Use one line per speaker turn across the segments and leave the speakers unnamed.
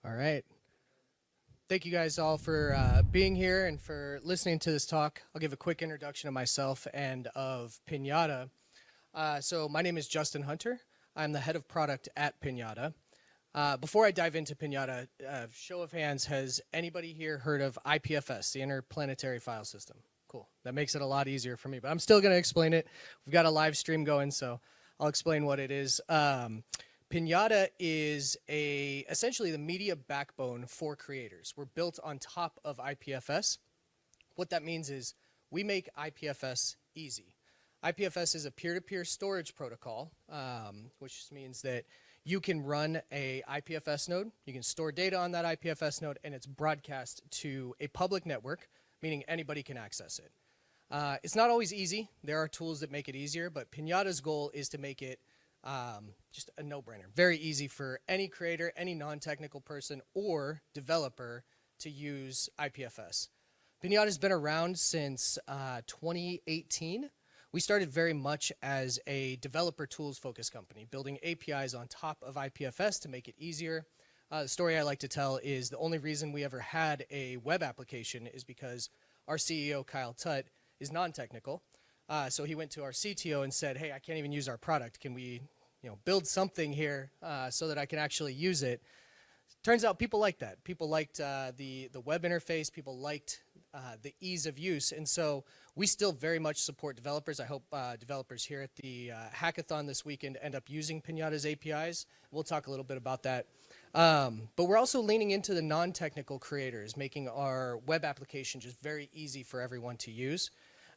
All right. Thank you guys all for being here and for listening to this talk. I'll give a quick introduction of myself and of Pinata. So my name is Justin Hunter. I'm the head of product at Pinata. Before I dive into Pinata, show of hands, has anybody here heard of IPFS, the Interplanetary File System? Cool. That makes it a lot easier for me, but I'm still going to explain it. We've got a live stream going, so I'll explain what it is. Pinata is essentially the media backbone for creators. We're built on top of IPFS. What that means is we make IPFS easy. IPFS is a peer-to-peer storage protocol, which means that you can run a IPFS node, you can store data on that IPFS node, and it's broadcast to a public network, meaning anybody can access it. It's not always easy. There are tools that make it easier, but Pinata's goal is to make it just a no-brainer. Very easy for any creator, any non-technical person or developer to use IPFS. Pinata's been around since 2018. We started very much as a developer tools-focused company, building APIs on top of IPFS to make it easier. The story I like to tell is the only reason we ever had a web application is because our CEO, Kyle Tutt, is non-technical. So he went to our CTO and said, hey, I can't even use our product. Can we build something here so that I can actually use it? Turns out people liked that. People liked the web interface. People liked the ease of use. And so we still very much support developers. I hope developers here at the hackathon this weekend end up using Pinata's APIs. We'll talk a little bit about that. But we're also leaning into the non-technical creators, making our web application just very easy for everyone to use.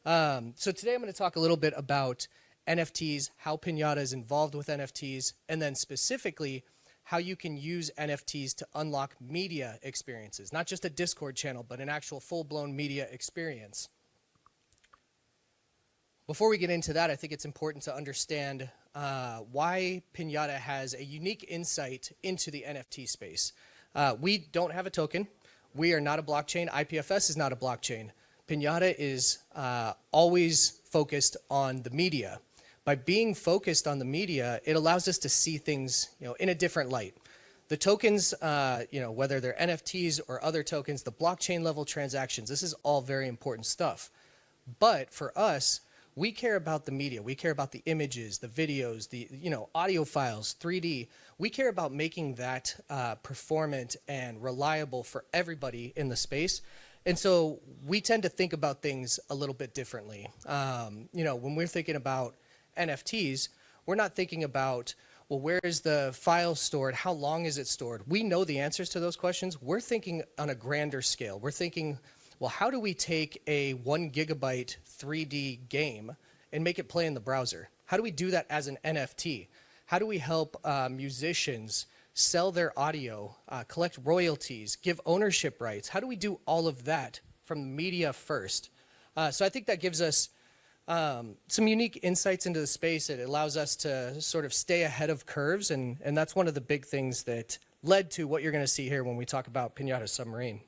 So today I'm going to talk a little bit about NFTs, how Pinata is involved with NFTs, and then specifically how you can use NFTs to unlock media experiences, not just a Discord channel, but an actual full-blown media experience. Before we get into that, I think it's important to understand why Pinata has a unique insight into the NFT space. We don't have a token. We are not a blockchain. IPFS is not a blockchain. Pinata is always focused on the media. By being focused on the media, it allows us to see things, in a different light. The tokens, whether they're NFTs or other tokens, the blockchain level transactions, this is all very important stuff. But for us, we care about the media. We care about the images, the videos, the audio files, 3D. We care about making that performant and reliable for everybody in the space. And so we tend to think about things a little bit differently. When we're thinking about NFTs, we're not thinking about, well, where is the file stored? How long is it stored? We know the answers to those questions. We're thinking on a grander scale. We're thinking, well, how do we take a 1 gigabyte 3D game and make it play in the browser? How do we do that as an NFT? How do we help musicians sell their audio, collect royalties, give ownership rights? How do we do all of that from media first? So I think that gives us some unique insights into the space. It allows us to sort of stay ahead of curves, and that's one of the big things that led to what you're going to see here when we talk about Pinata Submarine.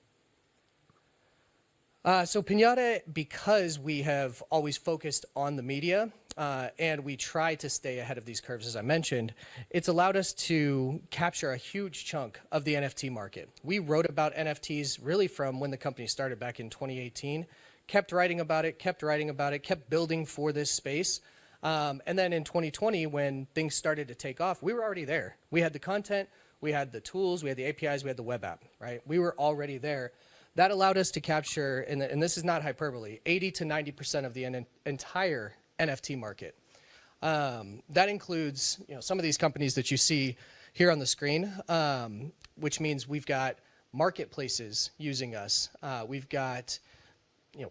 So Pinata, because we have always focused on the media and we try to stay ahead of these curves, as I mentioned, it's allowed us to capture a huge chunk of the NFT market. We wrote about NFTs really from when the company started back in 2018, kept writing about it, kept building for this space. And then in 2020, when things started to take off, we were already there. We had the content, we had the tools, we had the APIs, we had the web app, right? We were already there. That allowed us to capture, and this is not hyperbole, 80 to 90% of the entire NFT market. That includes some of these companies that you see here on the screen, which means we've got marketplaces using us. We've got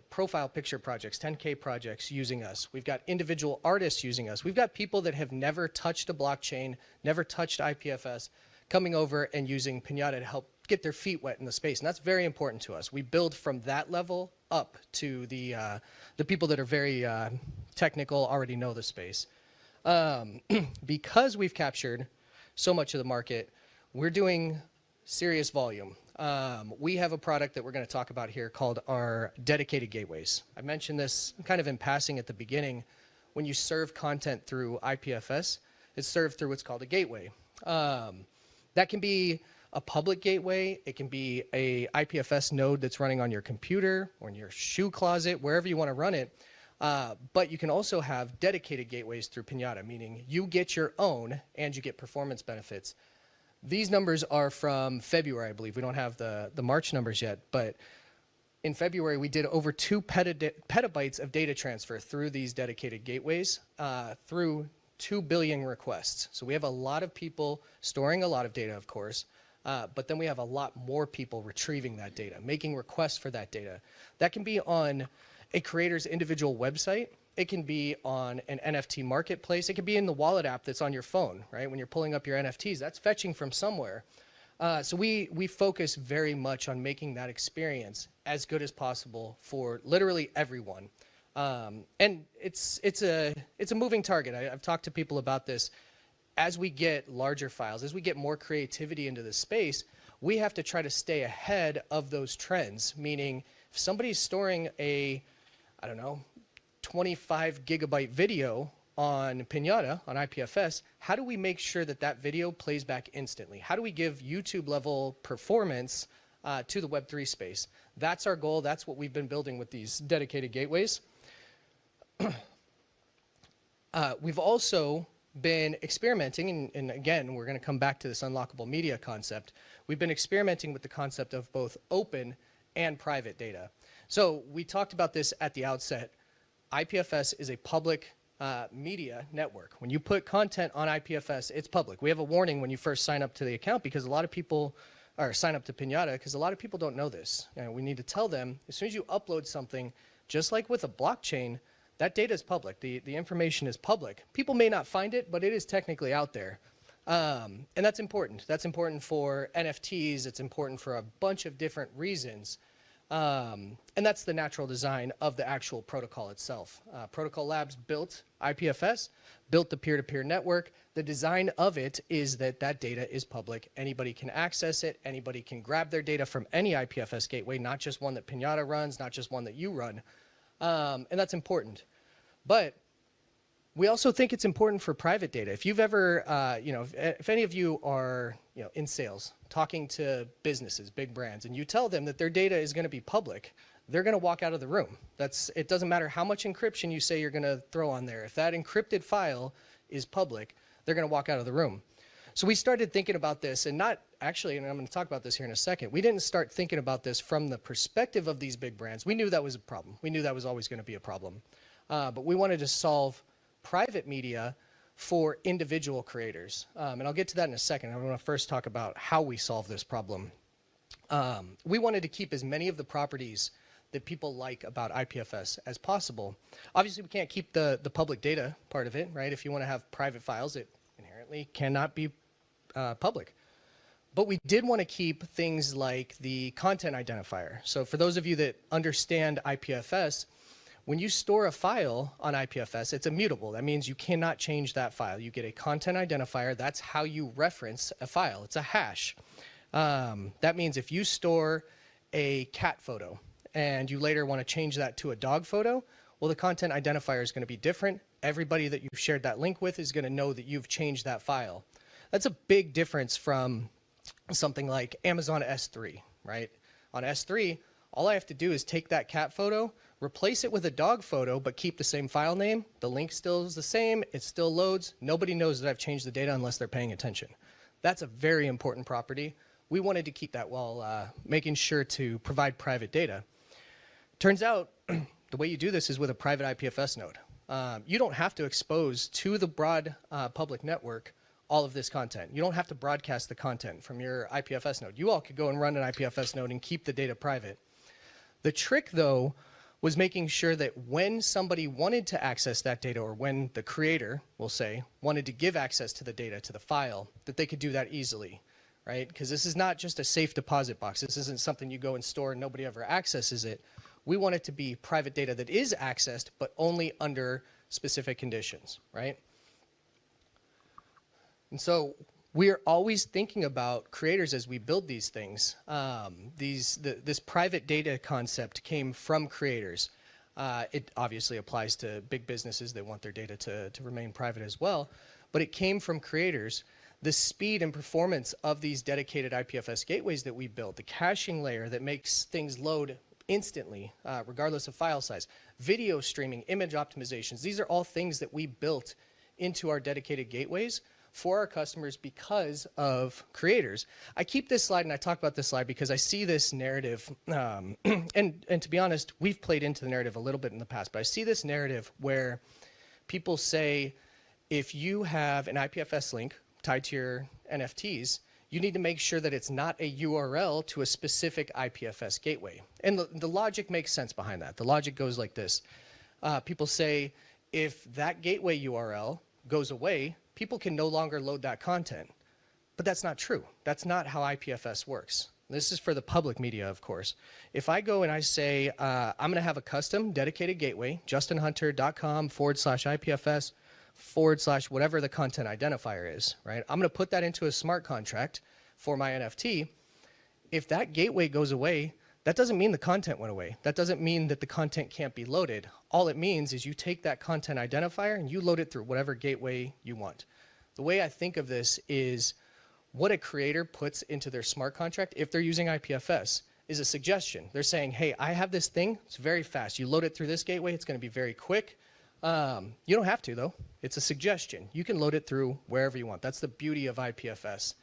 profile picture projects, 10K projects using us. We've got individual artists using us. We've got people that have never touched a blockchain, never touched IPFS, coming over and using Pinata to help get their feet wet in the space. And that's very important to us. We build from that level up to the people that are very technical, already know the space. Because we've captured so much of the market, we're doing serious volume. We have a product that we're going to talk about here called our dedicated gateways. I mentioned this kind of in passing at the beginning. When you serve content through IPFS, it's served through what's called a gateway. That can be a public gateway. It can be a IPFS node that's running on your computer or in your shoe closet, wherever you want to run it. But you can also have dedicated gateways through Pinata, meaning you get your own and you get performance benefits. These numbers are from February, I believe. We don't have the March numbers yet, but in February, we did over 2 petabytes of data transfer through these dedicated gateways through 2 billion requests. So we have a lot of people storing a lot of data, of course, but then we have a lot more people retrieving that data, making requests for that data. That can be on a creator's individual website. It can be on an NFT marketplace. It can be in the wallet app that's on your phone, right? When you're pulling up your NFTs, that's fetching from somewhere. So we focus very much on making that experience as good as possible for literally everyone. And it's a moving target. I've talked to people about this. As we get larger files, as we get more creativity into the space, we have to try to stay ahead of those trends, meaning if somebody's storing a, I don't know, 25 gigabyte video on Pinata, on IPFS, how do we make sure that that video plays back instantly? How do we give YouTube level performance to the Web3 space? That's our goal. That's what we've been building with these dedicated gateways. We've also been experimenting, and again, we're going to come back to this unlockable media concept. We've been experimenting with the concept of both open and private data. So we talked about this at the outset. IPFS is a public media network. When you put content on IPFS, it's public. We have a warning when you first sign up to the account because a lot of people, or sign up to Pinata, because a lot of people don't know this. We need to tell them, as soon as you upload something, just like with a blockchain, that data is public. The information is public. People may not find it, but it is technically out there. And that's important. That's important for NFTs. It's important for a bunch of different reasons. And that's the natural design of the actual protocol itself. Protocol Labs built IPFS, built the peer-to-peer network. The design of it is that that data is public. Anybody can access it. Anybody can grab their data from any IPFS gateway, not just one that Pinata runs, not just one that you run. And that's important. But we also think it's important for private data. If you've ever, if any of you are, in sales, talking to businesses, big brands, and you tell them that their data is going to be public, they're going to walk out of the room. It doesn't matter how much encryption you say you're going to throw on there. If that encrypted file is public, they're going to walk out of the room. So we started thinking about this, and not actually, and I'm going to talk about this here in a second, we didn't start thinking about this from the perspective of these big brands. We knew that was a problem. We knew that was always going to be a problem. But we wanted to solve private media for individual creators. And I'll get to that in a second. I want to first talk about how we solve this problem. We wanted to keep as many of the properties that people like about IPFS as possible. Obviously, we can't keep the public data part of it, right? If you want to have private files, it inherently cannot be public. But we did want to keep things like the content identifier. So for those of you that understand IPFS, when you store a file on IPFS, it's immutable. That means you cannot change that file. You get a content identifier. That's how you reference a file. It's a hash. That means if you store a cat photo and you later want to change that to a dog photo, well, the content identifier is going to be different. Everybody that you've shared that link with is going to know that you've changed that file. That's a big difference from something like Amazon S3, right? On S3, all I have to do is take that cat photo, replace it with a dog photo, but keep the same file name. The link still is the same. It still loads. Nobody knows that I've changed the data unless they're paying attention. That's a very important property. We wanted to keep that while making sure to provide private data. Turns out the way you do this is with a private IPFS node. You don't have to expose to the broad public network all of this content. You don't have to broadcast the content from your IPFS node. You all could go and run an IPFS node and keep the data private. The trick, though, was making sure that when somebody wanted to access that data, or when the creator, we'll say, wanted to give access to the data, to the file, that they could do that easily, right? Because this is not just a safe deposit box. This isn't something you go and store and nobody ever accesses it. We want it to be private data that is accessed, but only under specific conditions, right? And so we're always thinking about creators as we build these things. This private data concept came from creators. It obviously applies to big businesses that want their data to remain private as well, but it came from creators the speed and performance of these dedicated IPFS gateways that we built, the caching layer that makes things load instantly, regardless of file size, video streaming, image optimizations. These are all things that we built into our dedicated gateways for our customers because of creators. I keep this slide and I talk about this slide because I see this narrative, and to be honest, we've played into the narrative a little bit in the past, but I see this narrative where people say, if you have an IPFS link tied to your NFTs, you need to make sure that it's not a URL to a specific IPFS gateway. And the logic makes sense behind that. The logic goes like this. People say, if that gateway URL goes away, people can no longer load that content. But that's not true. That's not how IPFS works. This is for the public media, of course. If I go and I say, I'm going to have a custom dedicated gateway, justinhunter.com/IPFS / whatever the content identifier is, right? I'm going to put that into a smart contract for my NFT. If that gateway goes away, that doesn't mean the content went away. That doesn't mean that the content can't be loaded. All it means is you take that content identifier and you load it through whatever gateway you want. The way I think of this is what a creator puts into their smart contract, if they're using IPFS, is a suggestion. They're saying, hey, I have this thing, it's very fast. You load it through this gateway, it's going to be very quick. You don't have to, though. It's a suggestion. You can load it through wherever you want. That's the beauty of IPFS.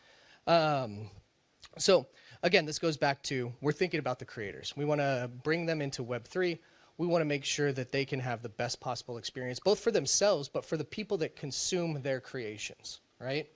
So again, this goes back to, we're thinking about the creators. We want to bring them into Web3. We want to make sure that they can have the best possible experience, both for themselves, but for the people that consume their creations, right?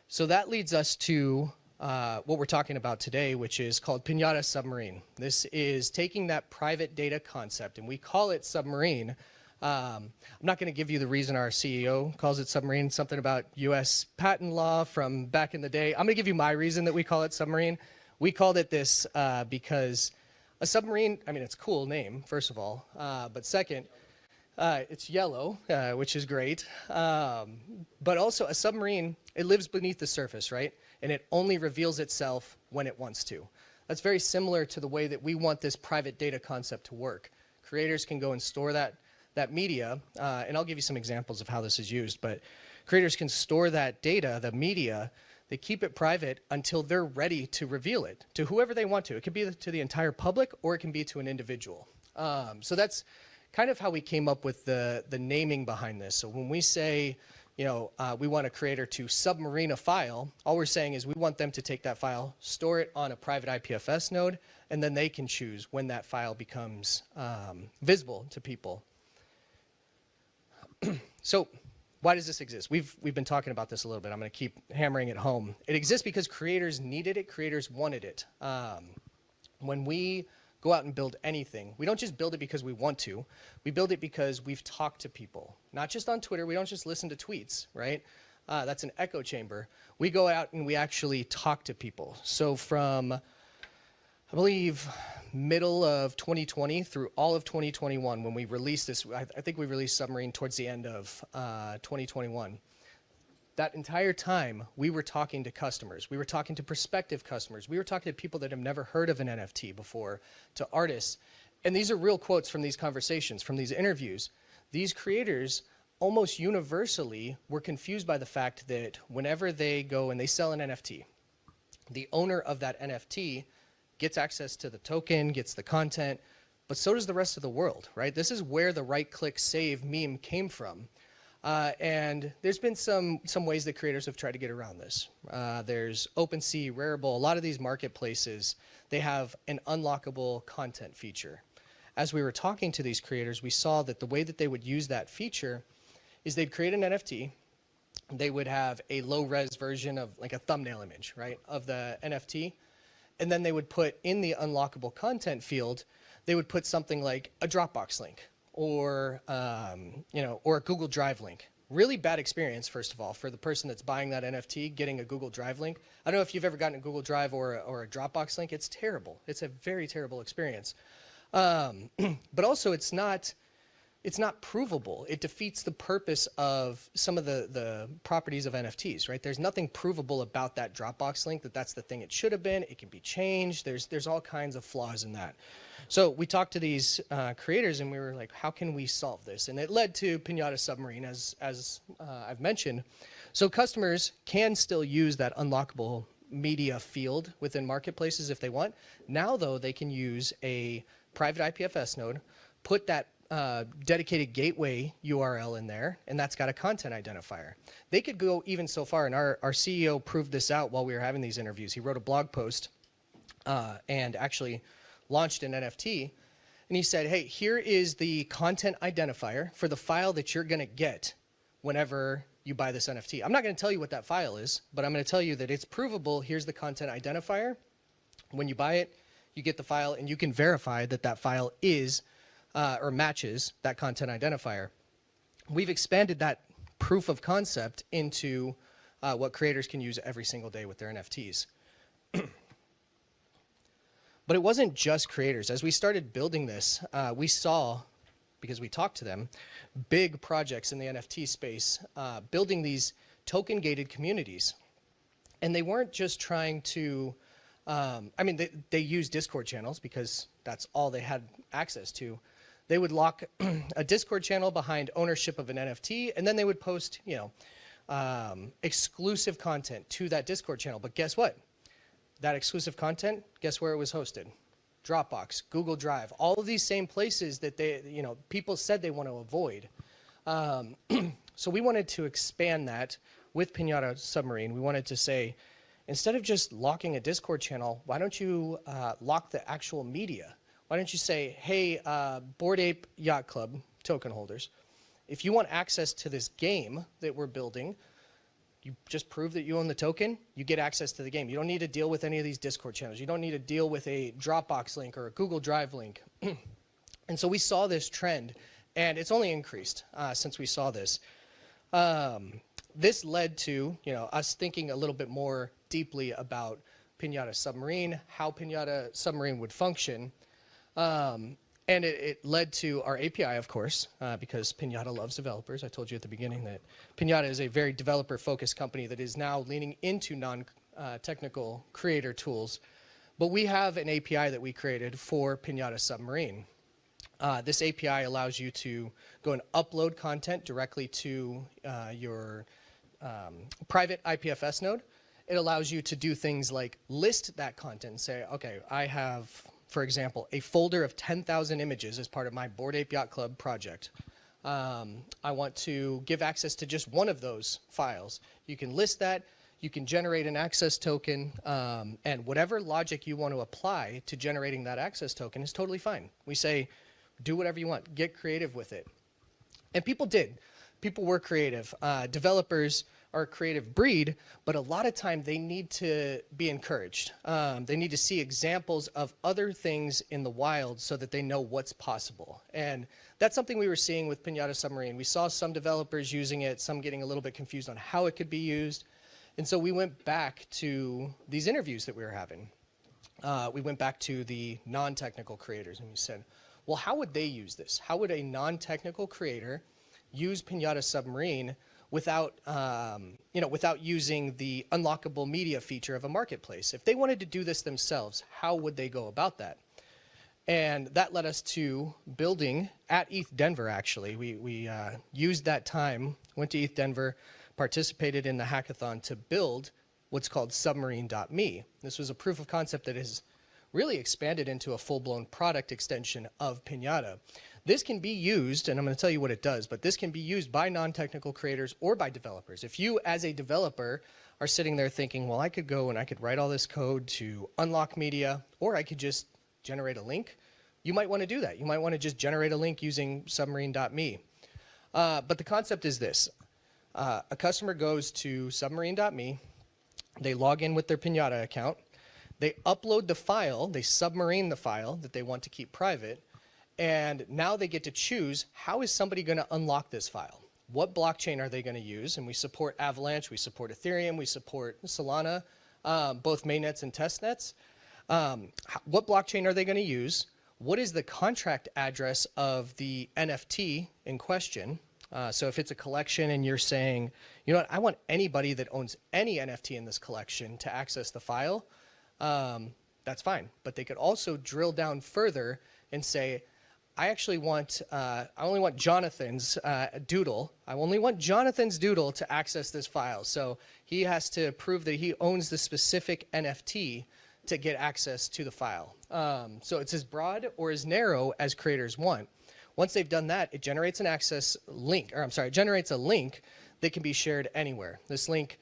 So that leads us to what we're talking about today, which is called Pinata Submarine. This is taking that private data concept, and we call it Submarine. I'm not going to give you the reason our CEO calls it Submarine, something about US patent law from back in the day. I'm going to give you my reason that we call it Submarine. We called it this because a submarine, I mean, it's a cool name, first of all, but second, it's yellow, which is great. But also a submarine, it lives beneath the surface, right? And it only reveals itself when it wants to. That's very similar to the way that we want this private data concept to work. Creators can go and store that media, and I'll give you some examples of how this is used, but creators can store that data, the media, they keep it private until they're ready to reveal it to whoever they want to. It could be to the entire public, or it can be to an individual. So that's kind of how we came up with the naming behind this. So when we say, you know, we want a creator to submarine a file, all we're saying is we want them to take that file, store it on a private IPFS node, and then they can choose when that file becomes visible to people. So why does this exist? We've been talking about this a little bit. I'm going to keep hammering it home. It exists because creators needed it. Creators wanted it. When we go out and build anything, we don't just build it because we want to. We build it because we've talked to people. Not just on Twitter. We don't just listen to tweets, right? That's an echo chamber. We go out and we actually talk to people. So from, I believe, middle of 2020 through all of 2021, when we released this, I think we released Submarine towards the end of 2021. That entire time, we were talking to customers. We were talking to prospective customers. We were talking to people that have never heard of an NFT before, to artists. And these are real quotes from these conversations, from these interviews. These creators almost universally were confused by the fact that whenever they go and they sell an NFT, the owner of that NFT gets access to the token, gets the content, but so does the rest of the world, right? This is where the right-click save meme came from. And there's been some ways that creators have tried to get around this. There's OpenSea, Rarible, a lot of these marketplaces, they have an unlockable content feature. As we were talking to these creators, we saw that the way that they would use that feature is they'd create an NFT. They would have a low-res version of like a thumbnail image, right, of the NFT. And then they would put in the unlockable content field, they would put something like a Dropbox link or, you know, or a Google Drive link. Really bad experience, first of all, for the person that's buying that NFT, getting a Google Drive link. I don't know if you've ever gotten a Google Drive or a Dropbox link. It's terrible. It's a very terrible experience. But also it's not provable. It defeats the purpose of some of the properties of NFTs, right? There's nothing provable about that Dropbox link, that's the thing it should have been. It can be changed. There's all kinds of flaws in that. So we talked to these creators and we were like, how can we solve this? And it led to Pinata Submarine, as I've mentioned. So customers can still use that unlockable media field within marketplaces if they want. Now, though, they can use a private IPFS node, put that dedicated gateway URL in there, and that's got a content identifier. They could go even so far, and our CEO proved this out while we were having these interviews. He wrote a blog post and actually launched an NFT, and he said, hey, here is the content identifier for the file that you're going to get whenever you buy this NFT. I'm not going to tell you what that file is, but I'm going to tell you that it's provable. Here's the content identifier. When you buy it, you get the file, and you can verify that that file is or matches that content identifier. We've expanded that proof of concept into what creators can use every single day with their NFTs. But it wasn't just creators. As we started building this, we saw, because we talked to them, big projects in the NFT space building these token-gated communities. And they weren't just trying to, they use Discord channels because that's all they had access to. They would lock a Discord channel behind ownership of an NFT, and then they would post, exclusive content to that Discord channel. But guess what? That exclusive content, guess where it was hosted? Dropbox, Google Drive, all of these same places that people said they want to avoid. So we wanted to expand that with Pinata Submarine. We wanted to say, instead of just locking a Discord channel, why don't you lock the actual media? Why don't you say, hey, Bored Ape Yacht Club token holders, if you want access to this game that we're building, you just prove that you own the token, you get access to the game. You don't need to deal with any of these Discord channels. You don't need to deal with a Dropbox link or a Google Drive link. And so we saw this trend, and it's only increased since we saw this. This led to us thinking a little bit more deeply about Pinata Submarine, how Pinata Submarine would function. And it led to our API, of course, because Pinata loves developers. I told you at the beginning that Pinata is a very developer-focused company that is now leaning into non-technical creator tools. But we have an API that we created for Pinata Submarine. This API allows you to go and upload content directly to your private IPFS node. It allows you to do things like list that content and say, okay, I have, for example, a folder of 10,000 images as part of my Bored Ape Yacht Club project. I want to give access to just one of those files. You can list that. You can generate an access token. And whatever logic you want to apply to generating that access token is totally fine. We say, do whatever you want. Get creative with it. And people did. People were creative. Developers are a creative breed, but a lot of time they need to be encouraged. They need to see examples of other things in the wild so that they know what's possible. And that's something we were seeing with Pinata Submarine. We saw some developers using it, some getting a little bit confused on how it could be used. And so we went back to these interviews that we were having. We went back to the non-technical creators and we said, well, how would they use this? How would a non-technical creator use Pinata Submarine without using the unlockable media feature of a marketplace? If they wanted to do this themselves, how would they go about that? And that led us to building at ETH Denver, actually. We used that time, went to ETH Denver, participated in the hackathon to build what's called submarine.me. This was a proof of concept that has really expanded into a full-blown product extension of Pinata. This can be used, and I'm going to tell you what it does, but this can be used by non-technical creators or by developers. If you, as a developer, are sitting there thinking, well, I could go and I could write all this code to unlock media, or I could just generate a link, you might want to do that. You might want to just generate a link using submarine.me. But the concept is this. A customer goes to submarine.me, they log in with their Pinata account, they upload the file, they submarine the file that they want to keep private, and now they get to choose, how is somebody going to unlock this file? What blockchain are they going to use? And we support Avalanche, we support Ethereum, we support Solana, both mainnets and testnets. What blockchain are they going to use? What is the contract address of the NFT in question? So if it's a collection and you're saying, you know what, I want anybody that owns any NFT in this collection to access the file, that's fine. But they could also drill down further and say, I only want Jonathan's doodle. I only want Jonathan's doodle to access this file. So he has to prove that he owns the specific NFT to get access to the file. So it's as broad or as narrow as creators want. Once they've done that, it generates it generates a link that can be shared anywhere. This link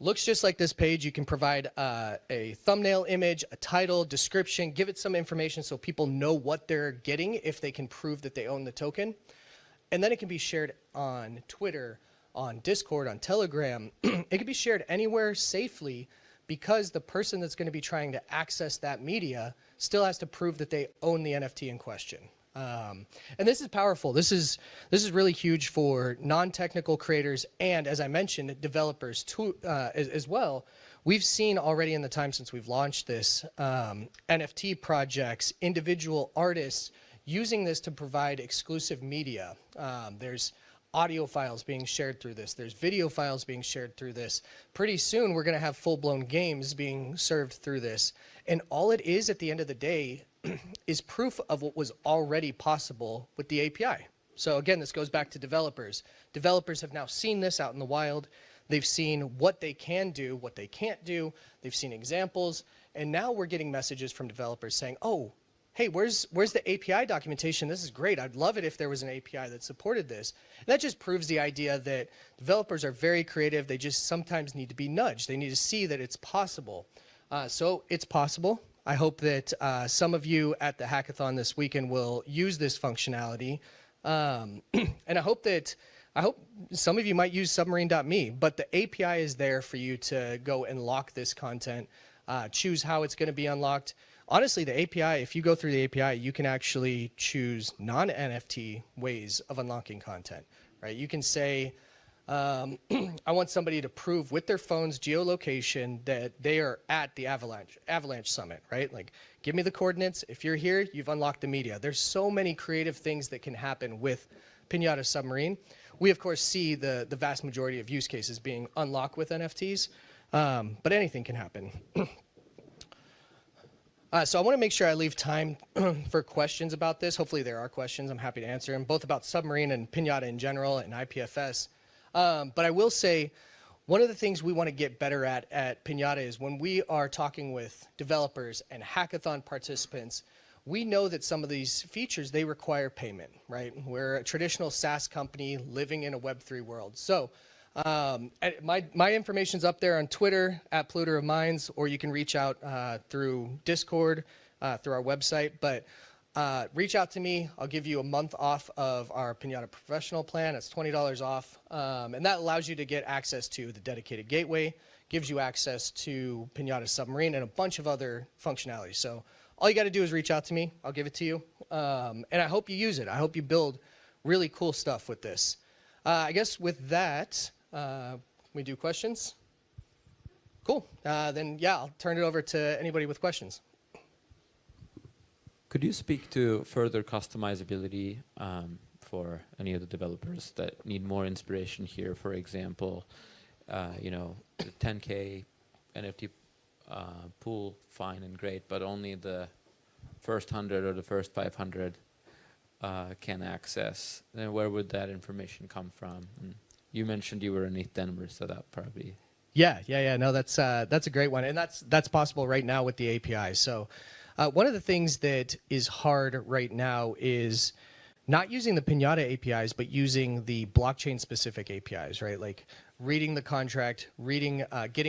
looks just like this page. You can provide a thumbnail image, a title, description, give it some information so people know what they're getting if they can prove that they own the token. And then it can be shared on Twitter, on Discord, on Telegram. It can be shared anywhere safely because the person that's going to be trying to access that media still has to prove that they own the NFT in question. And this is powerful. This is really huge for non-technical creators and, as I mentioned, developers too, as well. We've seen already in the time since we've launched this, NFT projects, individual artists using this to provide exclusive media. There's audio files being shared through this. There's video files being shared through this. Pretty soon, we're going to have full-blown games being served through this. And all it is at the end of the day is proof of what was already possible with the API. So again, this goes back to developers. Developers have now seen this out in the wild. They've seen what they can do, what they can't do. They've seen examples. And now we're getting messages from developers saying, oh, hey, where's the API documentation? This is great. I'd love it if there was an API that supported this. And that just proves the idea that developers are very creative. They just sometimes need to be nudged. They need to see that it's possible. So it's possible. I hope that some of you at the hackathon this weekend will use this functionality. And I hope some of you might use submarine.me, but the API is there for you to go and lock this content, choose how it's going to be unlocked. Honestly, the API, if you go through the API, you can actually choose non-NFT ways of unlocking content, right? You can say, I want somebody to prove with their phone's geolocation that they are at the Avalanche Summit, right? Like, give me the coordinates. If you're here, you've unlocked the media. There's so many creative things that can happen with Pinata Submarine. We, of course, see the vast majority of use cases being unlocked with NFTs, but anything can happen. So I want to make sure I leave time for questions about this. Hopefully there are questions. I'm happy to answer them, both about Submarine and Pinata in general and IPFS. But I will say one of the things we want to get better at Pinata is when we are talking with developers and hackathon participants, we know that some of these features, they require payment, right? We're a traditional SaaS company living in a Web3 world. So my information's up there on Twitter at Polluter of Minds, or you can reach out through Discord, through our website. But reach out to me. I'll give you a month off of our Pinata Professional plan. It's $20 off. And that allows you to get access to the dedicated gateway, gives you access to Pinata Submarine, and a bunch of other functionalities. So all you got to do is reach out to me. I'll give it to you. And I hope you use it. I hope you build really cool stuff with this. I guess with that, we do questions? Cool. Then, yeah, I'll turn it over to anybody with questions.
Could you speak to further customizability for any of the developers that need more inspiration here? For example, you know, the 10K NFT pool, fine and great, but only the first 100 or the first 500 can access. Then where would that information come from? And you mentioned you were in East Denver, so that probably.
Yeah. No, that's a great one, and that's possible right now with the API. So one of the things that is hard right now is not using the Pinata APIs, but using the blockchain-specific APIs, right? Like reading the contract, getting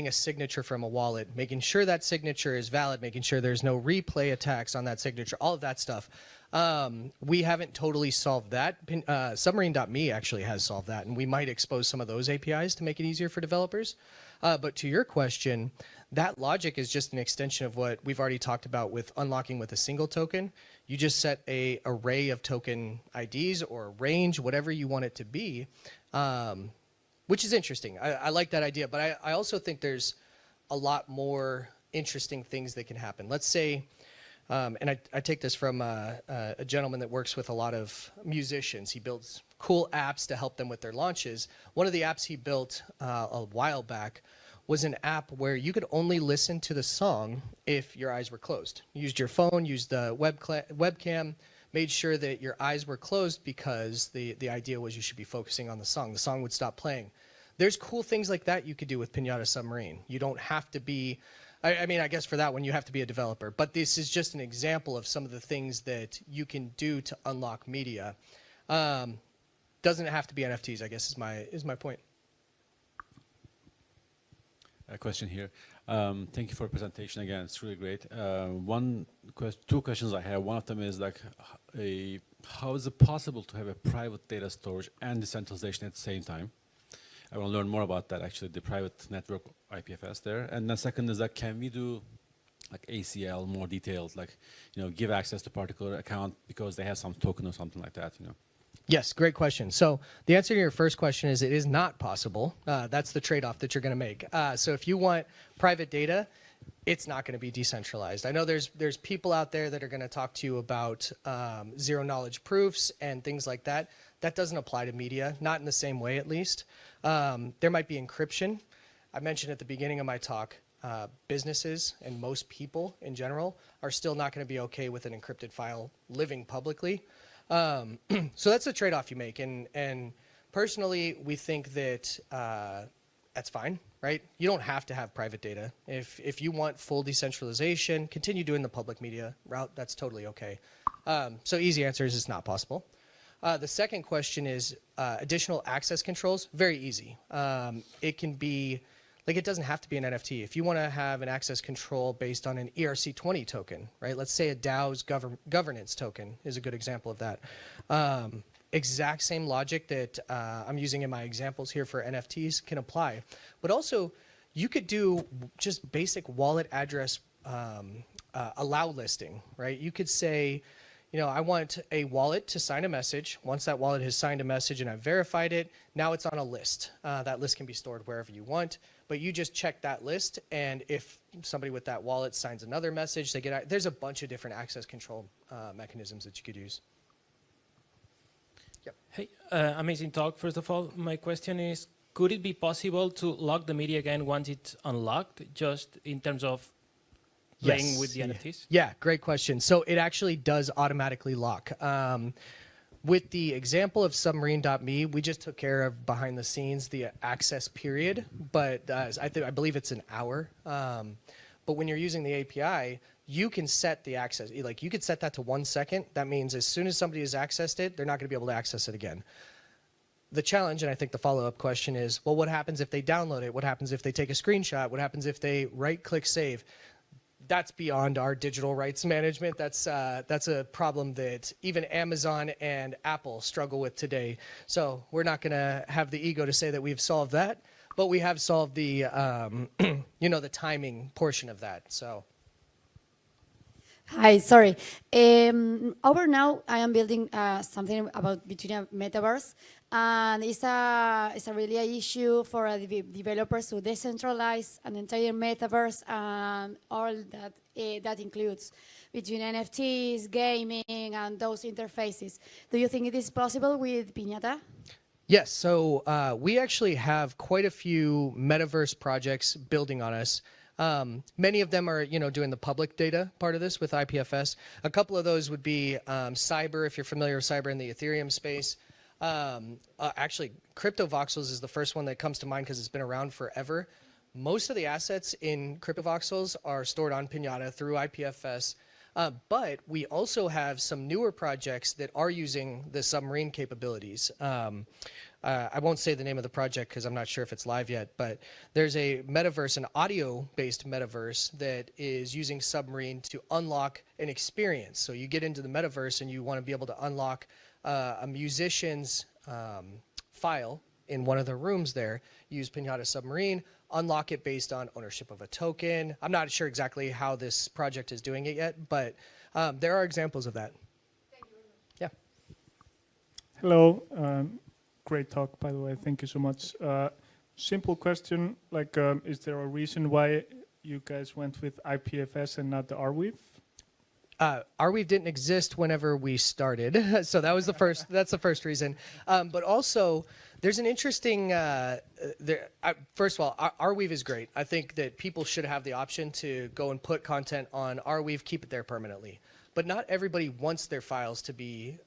a signature from a wallet, making sure that signature is valid, making sure there's no replay attacks on that signature, all of that stuff. We haven't totally solved that. Submarine.me actually has solved that, and we might expose some of those APIs to make it easier for developers. But to your question, that logic is just an extension of what we've already talked about with unlocking with a single token. You just set an array of token IDs or a range, whatever you want it to be, which is interesting. I like that idea, but I also think there's a lot more interesting things that can happen. Let's say, and I take this from a gentleman that works with a lot of musicians. He builds cool apps to help them with their launches. One of the apps he built a while back was an app where you could only listen to the song if your eyes were closed. You used your phone, used the webcam, made sure that your eyes were closed because the idea was you should be focusing on the song. The song would stop playing. There's cool things like that you could do with Pinata Submarine. You don't have to be, I mean, I guess for that one you have to be a developer, but this is just an example of some of the things that you can do to unlock media. Doesn't have to be NFTs, I guess is my point.
A question here. Thank you for the presentation again. It's really great. Two questions I have. One of them is like, how is it possible to have a private data storage and decentralization at the same time? I want to learn more about that, actually, the private network IPFS there. And the second is that, can we do like ACL more detailed, like, give access to particular account because they have some token or something like that,
Yes, great question. So the answer to your first question is it is not possible. That's the trade-off that you're going to make. So if you want private data, it's not going to be decentralized. I know there's people out there that are going to talk to you about zero knowledge proofs and things like that. That doesn't apply to media, not in the same way at least. There might be encryption. I mentioned at the beginning of my talk, businesses and most people in general are still not going to be okay with an encrypted file living publicly. So that's a trade-off you make. And personally, we think that that's fine, right? You don't have to have private data. If you want full decentralization, continue doing the public media route. That's totally okay. So easy answer is it's not possible. The second question is additional access controls. Very easy. It can be, like, it doesn't have to be an NFT. If you want to have an access control based on an ERC20 token, right? Let's say a DAO's governance token is a good example of that. Exact same logic that I'm using in my examples here for NFTs can apply. But also, you could do just basic wallet address allow listing, right? You could say, I want a wallet to sign a message. Once that wallet has signed a message and I've verified it, now it's on a list. That list can be stored wherever you want, but you just check that list, and if somebody with that wallet signs another message, there's a bunch of different access control mechanisms that you could use. Yep.
Hey, amazing talk. First of all, my question is, could it be possible to lock the media again once it's unlocked, just in terms of playing with the NFTs?
Yeah, great question. So it actually does automatically lock. With the example of submarine.me, we just took care of behind the scenes the access period, but I believe it's an hour. But when you're using the API, you can set the access. Like, you could set that to 1 second. That means as soon as somebody has accessed it, they're not going to be able to access it again. The challenge, and I think the follow-up question is, well, what happens if they download it? What happens if they take a screenshot? What happens if they right-click save? That's beyond our digital rights management. That's a problem that even Amazon and Apple struggle with today. So we're not going to have the ego to say that we've solved that, but we have solved the the timing portion of that. So.
Hi, sorry. Over now, I am building something about between a metaverse, and it's a really an issue for developers to decentralize an entire metaverse and all that that includes between NFTs, gaming, and those interfaces. Do you think it is possible with Pinata?
Yes, so we actually have quite a few metaverse projects building on us. Many of them are, doing the public data part of this with IPFS. A couple of those would be Cyber, if you're familiar with Cyber in the Ethereum space. Actually, CryptoVoxels is the first one that comes to mind because it's been around forever. Most of the assets in CryptoVoxels are stored on Pinata through IPFS. But we also have some newer projects that are using the submarine capabilities. I won't say the name of the project because I'm not sure if it's live yet, but there's a metaverse, an audio-based metaverse that is using Submarine to unlock an experience. So you get into the metaverse and you want to be able to unlock a musician's file in one of the rooms there, use Pinata Submarine, unlock it based on ownership of a token. I'm not sure exactly how this project is doing it yet, but there are examples of that.
Thank you very much.
Yeah.
Hello. Great talk, by the way. Thank you so much. Simple question, like, is there a reason why you guys went with IPFS and not the Arweave?
Arweave didn't exist whenever we started, so that was the first. That's the first reason. But also, there's an interesting. First of all, Arweave is great. I think that people should have the option to go and put content on Arweave, keep it there permanently. but not everybody wants their files to be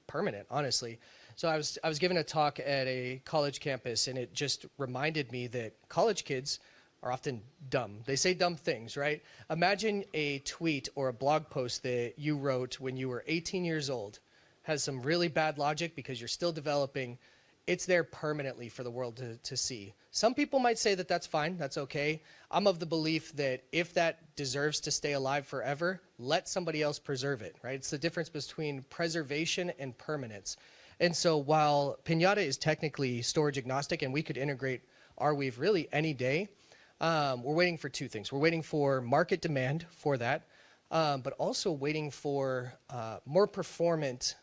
permanent, honestly. So I was giving a talk at a college campus, and it just reminded me that college kids are often dumb. They say dumb things, right? Imagine a tweet or a blog post that you wrote when you were 18 years old, has some really bad logic because you're still developing. It's there permanently for the world to see. Some people might say that that's fine, that's okay. I'm of the belief that if that deserves to stay alive forever, let somebody else preserve it, right? It's the difference between preservation and permanence. And so while Pinata is technically storage agnostic and we could integrate Arweave really any day, we're waiting for two things. We're waiting for market demand for that, but also waiting for more performant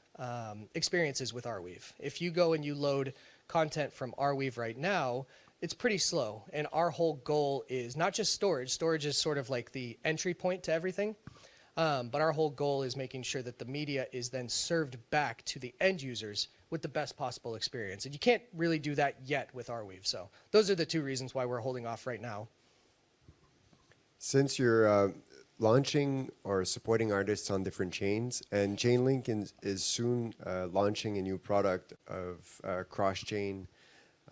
experiences with Arweave. If you go and you load content from Arweave right now, it's pretty slow. And our whole goal is not just storage. Storage is sort of like the entry point to everything. But our whole goal is making sure that the media is then served back to the end users with the best possible experience. And you can't really do that yet with Arweave. So those are the two reasons why we're holding off right now.
Since you're launching or supporting artists on different chains, and Chainlink is soon launching a new product of cross-chain,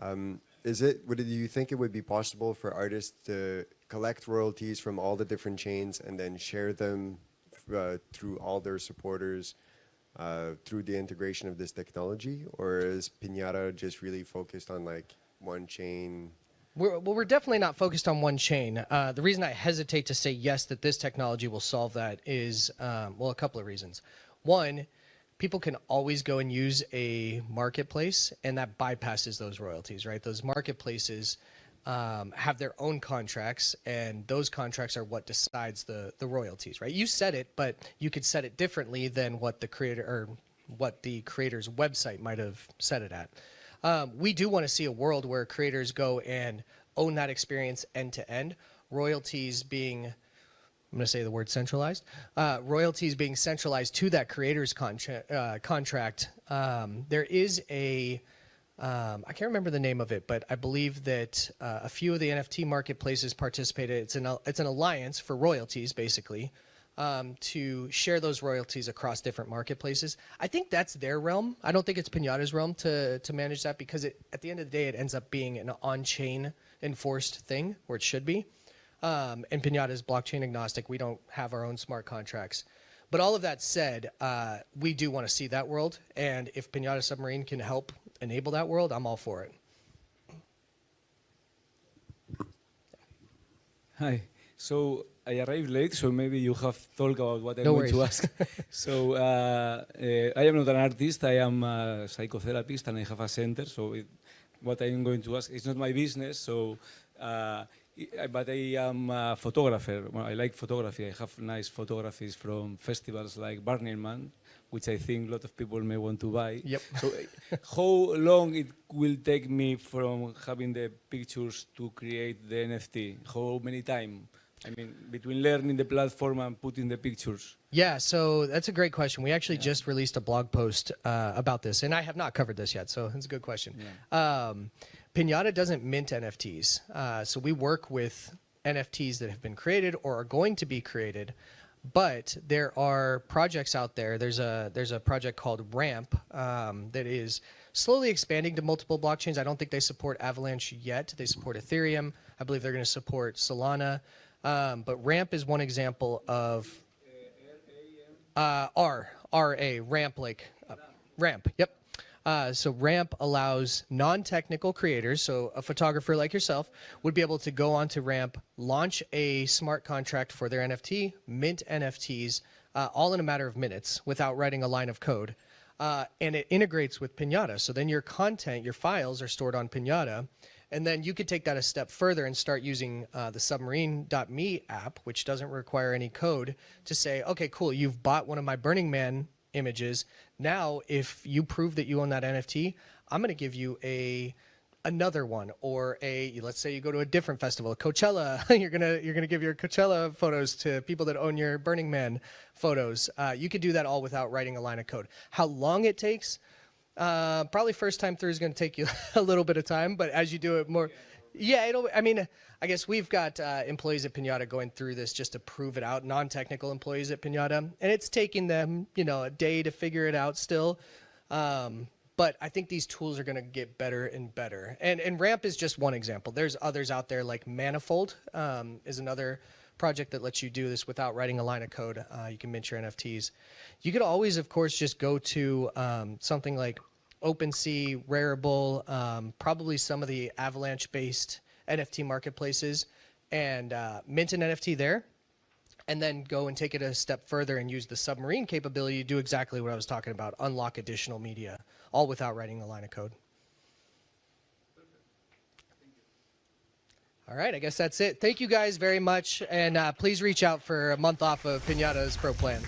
do you think it would be possible for artists to collect royalties from all the different chains and then share them through all their supporters through the integration of this technology? Or is Pinata just really focused on like one chain?
We're definitely not focused on one chain. The reason I hesitate to say yes that this technology will solve that is, a couple of reasons. One, people can always go and use a marketplace, and that bypasses those royalties, right? Those marketplaces have their own contracts, and those contracts are what decides the royalties, right? You set it, but you could set it differently than what the creator or what the creator's website might have set it at. We do want to see a world where creators go and own that experience end to end, royalties being, I'm going to say the word centralized, royalties being centralized to that creator's contract. There is a, I can't remember the name of it, but I believe that a few of the NFT marketplaces participated. It's an alliance for royalties, basically, to share those royalties across different marketplaces. I think that's their realm. I don't think it's Pinata's realm to manage that, because at the end of the day, it ends up being an on-chain enforced thing, where it should be. And Pinata is blockchain agnostic. We don't have our own smart contracts. But all of that said, we do want to see that world. And if Pinata Submarine can help enable that world, I'm all for it.
Hi. So I arrived late, so maybe you have talked about what I'm
No
going to
worries.
ask. So I am not an artist. I am a psychotherapist, and I have a center. So what I am going to ask is not my business. So, but I am a photographer. Well, I like photography. I have nice photographies from festivals like Burning Man, which I think a lot of people may want to buy.
Yep.
So how long it will take me from having the pictures to create the NFT? How many time? I mean, between learning the platform and putting the pictures.
Yeah, so that's a great question. We actually just released a blog post about this, and I have not covered this yet, so it's a good question.
Yeah.
Pinata doesn't mint NFTs. So we work with NFTs that have been created or are going to be created, but there are projects out there. There's a project called Ramp that is slowly expanding to multiple blockchains. I don't think they support Avalanche yet. They support Ethereum. I believe they're going to support Solana. But Ramp is one example of R-A, Ramp, like Ramp, yep. So Ramp allows non-technical creators, so a photographer like yourself would be able to go onto Ramp, launch a smart contract for their NFT, mint NFTs, all in a matter of minutes without writing a line of code. And it integrates with Pinata. So then your content, your files are stored on Pinata. And then you could take that a step further and start using the submarine.me app, which doesn't require any code, to say, okay, cool, you've bought one of my Burning Man images. Now, if you prove that you own that NFT, I'm going to give you another one, or let's say you go to a different festival, Coachella. you're gonna give your Coachella photos to people that own your Burning Man photos. You could do that all without writing a line of code. How long it takes? Probably first time through is going to take you a little bit of time, but as you do it more, Yeah, I mean, I guess we've got employees at Pinata going through this just to prove it out, non-technical employees at Pinata, and it's taking them, a day to figure it out still. But I think these tools are going to get better and better. And Ramp is just one example. There's others out there, like Manifold is another project that lets you do this without writing a line of code. You can mint your NFTs. You could always, of course, just go to something like OpenSea, Rarible, probably some of the Avalanche-based NFT marketplaces, and mint an NFT there, and then go and take it a step further and use the Submarine capability to do exactly what I was talking about, unlock additional media, all without writing a line of code. All right, I guess that's it. Thank you guys very much, and please reach out for a month off of Pinata's Pro Plan.